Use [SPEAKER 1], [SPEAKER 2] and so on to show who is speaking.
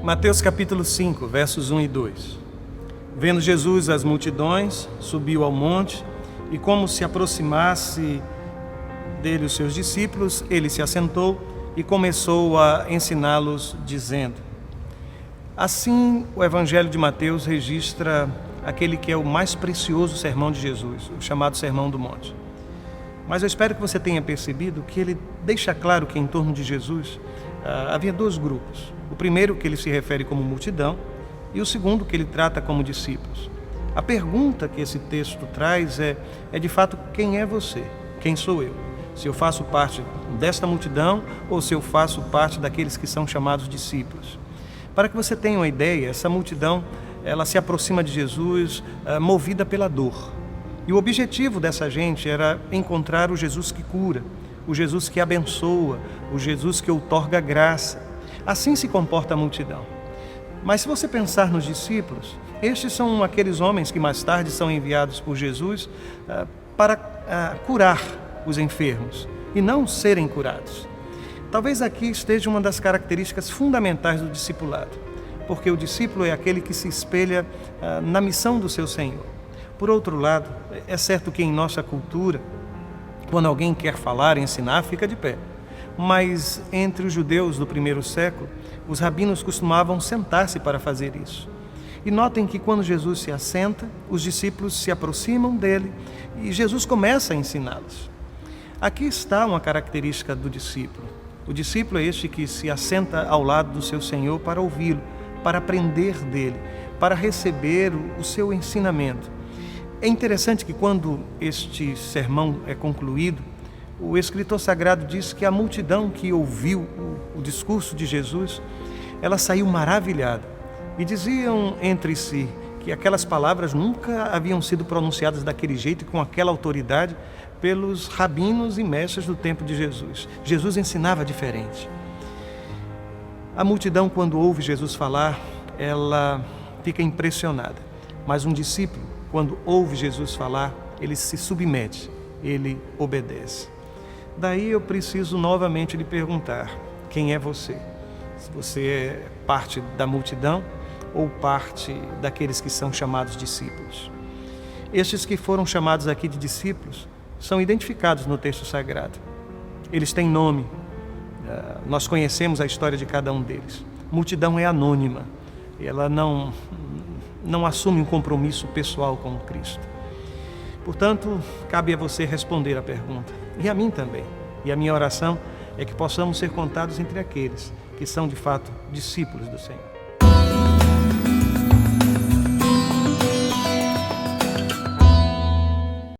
[SPEAKER 1] Mateus capítulo 5, versos 1 e 2. Vendo Jesus as multidões, subiu ao monte, e como se aproximasse dele os seus discípulos, ele se assentou e começou a ensiná-los, dizendo. Assim, o Evangelho de Mateus registra aquele que é o mais precioso sermão de Jesus, o chamado Sermão do Monte. Mas eu espero que você tenha percebido que ele deixa claro que em torno de Jesus havia dois grupos. O primeiro, que ele se refere como multidão, e o segundo, que ele trata como discípulos. A pergunta que esse texto traz é de fato, quem é você? Quem sou eu? Se eu faço parte desta multidão ou se eu faço parte daqueles que são chamados discípulos? Para que você tenha uma ideia, essa multidão ela se aproxima de Jesus movida pela dor. E o objetivo dessa gente era encontrar o Jesus que cura, o Jesus que abençoa, o Jesus que outorga graça. Assim se comporta a multidão. Mas se você pensar nos discípulos, estes são aqueles homens que mais tarde são enviados por Jesus para curar os enfermos e não serem curados. Talvez aqui esteja uma das características fundamentais do discipulado, porque o discípulo é aquele que se espelha na missão do seu Senhor. Por outro lado, é certo que em nossa cultura, quando alguém quer falar, ensinar, fica de pé. Mas entre os judeus do primeiro século, os rabinos costumavam sentar-se para fazer isso. E notem que quando Jesus se assenta, os discípulos se aproximam dele e Jesus começa a ensiná-los. Aqui está uma característica do discípulo. O discípulo é este que se assenta ao lado do seu Senhor para ouvi-lo, para aprender dele, para receber o seu ensinamento. É interessante que quando este sermão é concluído, o escritor sagrado diz que a multidão que ouviu o discurso de Jesus, ela saiu maravilhada e diziam entre si que aquelas palavras nunca haviam sido pronunciadas daquele jeito e com aquela autoridade pelos rabinos e mestres do tempo de Jesus. Jesus ensinava diferente. A multidão, quando ouve Jesus falar, ela fica impressionada. Mas um discípulo, quando ouve Jesus falar, ele se submete, ele obedece. Daí eu preciso novamente lhe perguntar, quem é você? Se você é parte da multidão ou parte daqueles que são chamados discípulos? Estes que foram chamados aqui de discípulos são identificados no texto sagrado. Eles têm nome, nós conhecemos a história de cada um deles. Multidão é anônima, ela não assume um compromisso pessoal com Cristo. Portanto, cabe a você responder a pergunta, e a mim também. E a minha oração é que possamos ser contados entre aqueles que são de fato discípulos do Senhor.